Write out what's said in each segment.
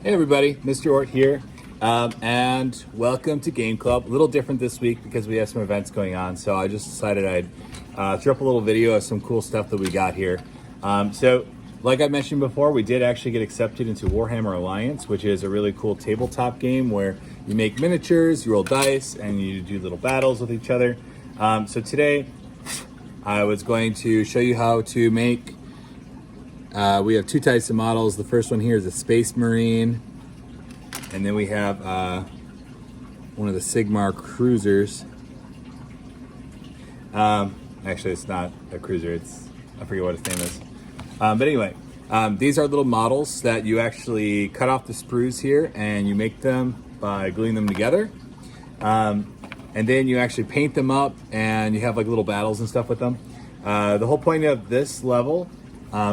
Hey everybody, Mr. Ort here, and welcome to Game Club. A little different this week because we have some events going on, so I just decided I'd throw up a little video of some cool stuff that we got here. So, like I mentioned before, we did actually get accepted into Warhammer Alliance, which is a really cool tabletop game where you make miniatures, you roll dice, and you do little battles with each other. So today, I was going to show you how to make we have two types of models. The first one here is a Space Marine, and then we have one of the Sigmar cruisers. Actually, it's not a cruiser. I forget what its name is. But anyway, these are little models that you actually cut off the sprues here, and you make them by gluing them together. And then you actually paint them up, and you have like little battles and stuff with them. The whole point of this level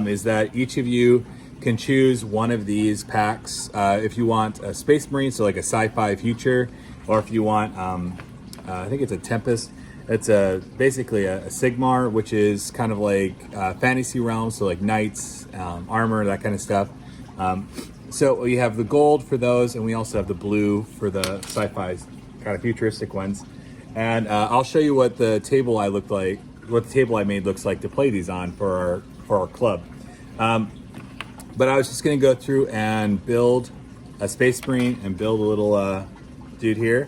is that each of you can choose one of these packs if you want a Space Marine, so like a sci-fi future, or if you want, I think it's a Tempest. It's basically a Sigmar, which is kind of like fantasy realm, so like knights, armor, that kind of stuff. So we have the gold for those, and we also have the blue for the sci-fi kind of futuristic ones. And I'll show you what the table I made looks like to play these on for our club. But I was just gonna go through and build a Space Marine and build a little dude here.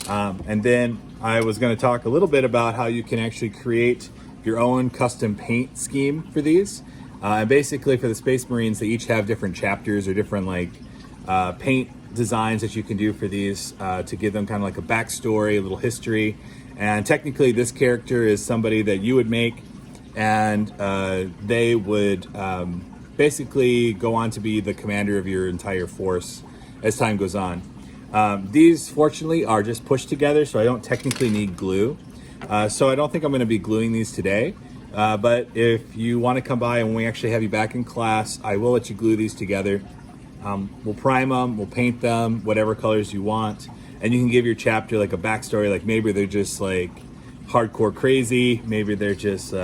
And then I was gonna talk a little bit about how you can actually create your own custom paint scheme for these. And basically for the Space Marines, they each have different chapters or different paint designs that you can do for these to give them kind of like a backstory, a little history. And technically this character is somebody that you would make, and they would basically go on to be the commander of your entire force as time goes on. These fortunately are just pushed together, so I don't technically need glue. So I don't think I'm going to be gluing these today, but if you want to come by and when we actually have you back in class, I will let you glue these together. We'll prime them, we'll paint them whatever colors you want, and you can give your chapter like a backstory, like maybe they're just like hardcore crazy, maybe they're just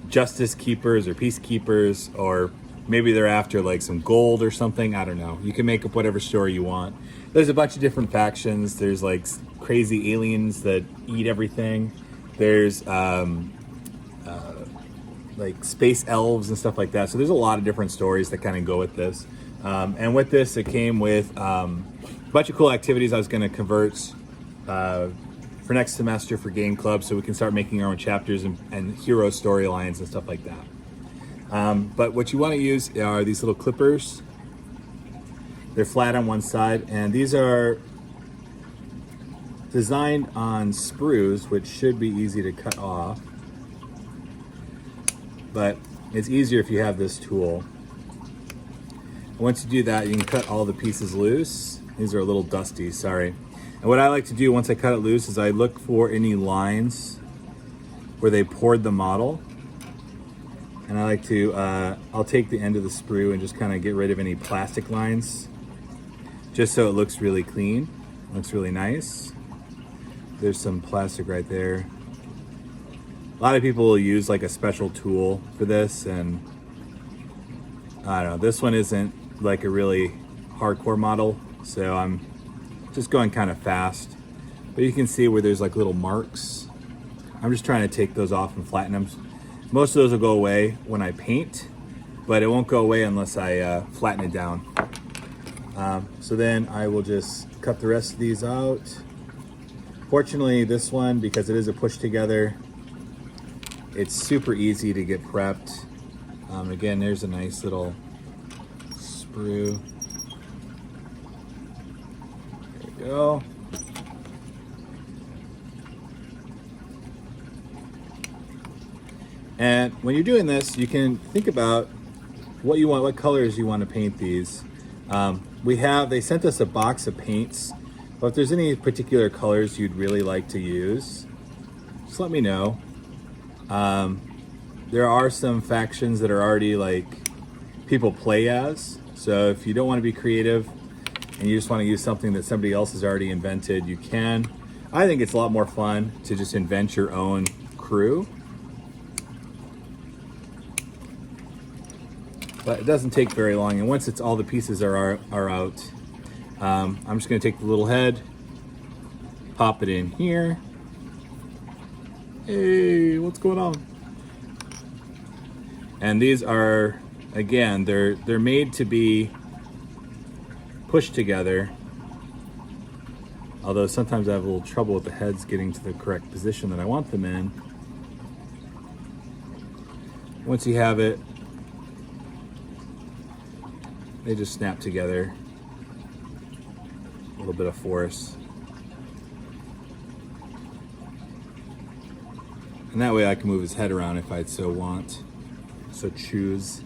justice keepers or peacekeepers, or maybe they're after like some gold or something. I don't know. You can make up whatever story you want. There's a bunch of different factions. There's like crazy aliens that eat everything. There's like space elves and stuff like that. So there's a lot of different stories that kind of go with this. And with this, it came with a bunch of cool activities I was going to convert for next semester for Game Club, so we can start making our own chapters and hero storylines and stuff like that. But what you want to use are these little clippers. They're flat on one side, and these are designed on sprues, which should be easy to cut off. But it's easier if you have this tool. Once you do that, you can cut all the pieces loose. These are a little dusty, sorry. And what I like to do once I cut it loose is I look for any lines where they poured the model. And I like to, I'll take the end of the sprue and just kind of get rid of any plastic lines, just so it looks really clean, looks really nice. There's some plastic right there. A lot of people will use like a special tool for this, and I don't know, this one isn't like a really hardcore model, so I'm just going kind of fast. But you can see where there's like little marks. I'm just trying to take those off and flatten them. Most of those will go away when I paint, but it won't go away unless I flatten it down. So then I will just cut the rest of these out. Fortunately, this one, because it is a push together, it's super easy to get prepped. Again, there's a nice little sprue. There we go. And when you're doing this, you can think about what you want, what colors you want to paint these. They sent us a box of paints, but if there's any particular colors you'd really like to use, just let me know. There are some factions that are already like people play as, so if you don't want to be creative and you just want to use something that somebody else has already invented, you can. I think it's a lot more fun to just invent your own crew. but it doesn't take very long. And once it's all the pieces are out, I'm just gonna take the little head, pop it in here. Hey, what's going on? And these are, again, they're made to be pushed together. Although sometimes I have a little trouble with the heads getting to the correct position that I want them in. Once you have it, they just snap together. A little bit of force. And that way I can move his head around if I'd so want, so choose.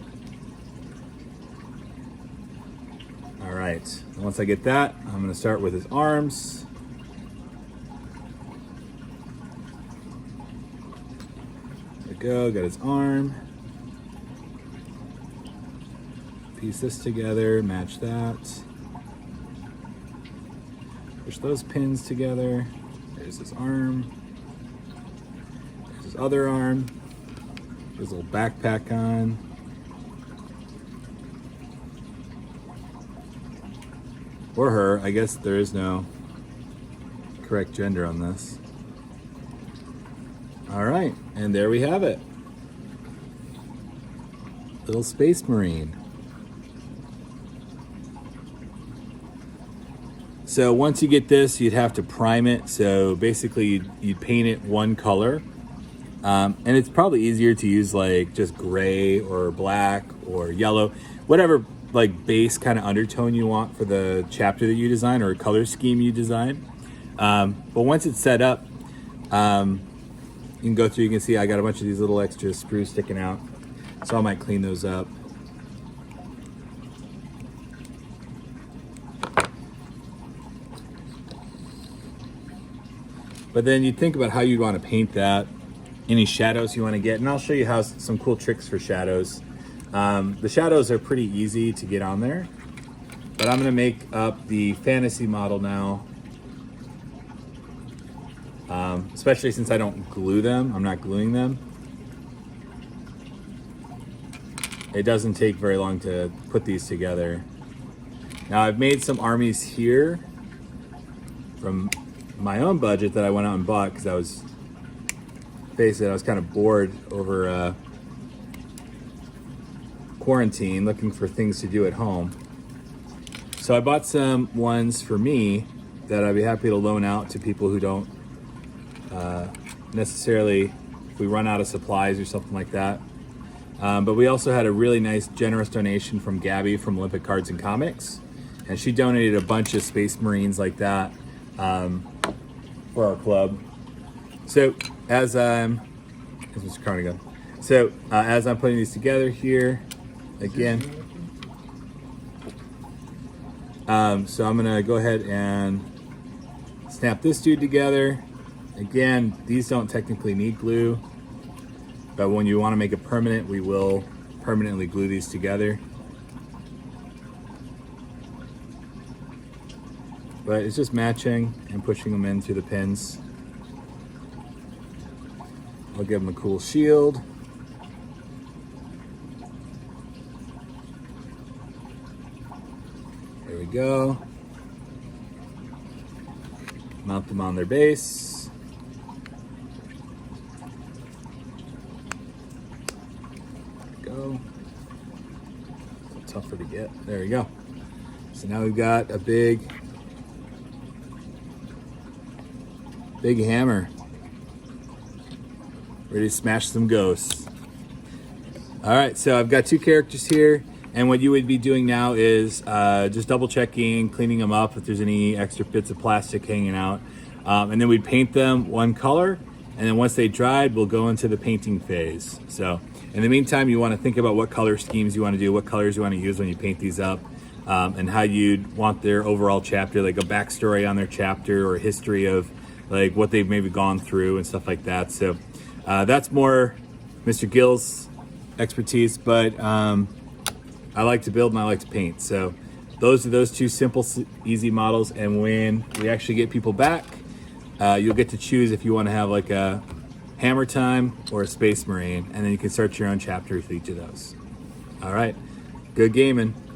All right, and once I get that, I'm gonna start with his arms. There we go, got his arm. Piece this together, match that. Push those pins together. There's his arm. There's his other arm. His little backpack on. Or her, I guess there is no correct gender on this. All right, and there we have it. Little Space Marine. So once you get this, you'd have to prime it. So basically you'd paint it one color. And it's probably easier to use like just gray or black or yellow, whatever like base kind of undertone you want for the chapter that you design or color scheme you design. But once it's set up, you can go through, you can see I got a bunch of these little extra sprues sticking out. So I might clean those up. But then you think about how you'd want to paint that, any shadows you want to get, and I'll show you how some cool tricks for shadows. The shadows are pretty easy to get on there, but I'm going to make up the fantasy model now, especially since I don't glue them. I'm not gluing them. It doesn't take very long to put these together. Now I've made some armies here from my own budget that I went out and bought because I was kind of bored over quarantine, looking for things to do at home. So I bought some ones for me that I'd be happy to loan out to people who don't necessarily, if we run out of supplies or something like that. But we also had a really nice, generous donation from Gabby from Olympic Cards and Comics, and she donated a bunch of Space Marines like that for our club. So as I'm putting these together here, again, so I'm gonna go ahead and snap this dude together. Again, these don't technically need glue, but when you want to make it permanent, we will permanently glue these together. But it's just matching and pushing them in through the pins. I'll give them a cool shield. There we go. Mount them on their base. Go. Tougher to get. There we go. So now we've got a big hammer. Ready to smash some ghosts. All right, so I've got two characters here, and what you would be doing now is just double checking, cleaning them up if there's any extra bits of plastic hanging out. And then we'd paint them one color, and then once they dried, we'll go into the painting phase. So in the meantime, you wanna think about what color schemes you wanna do, what colors you wanna use when you paint these up, and how you'd want their overall chapter, like a backstory on their chapter or a history of like what they've maybe gone through and stuff like that. So that's more Mr. Gill's expertise, but I like to build and I like to paint. So those are those two simple, easy models. And when we actually get people back, you'll get to choose if you want to have like a Hammer Time or a Space Marine, and then you can start your own chapter with each of those. All right, Good gaming.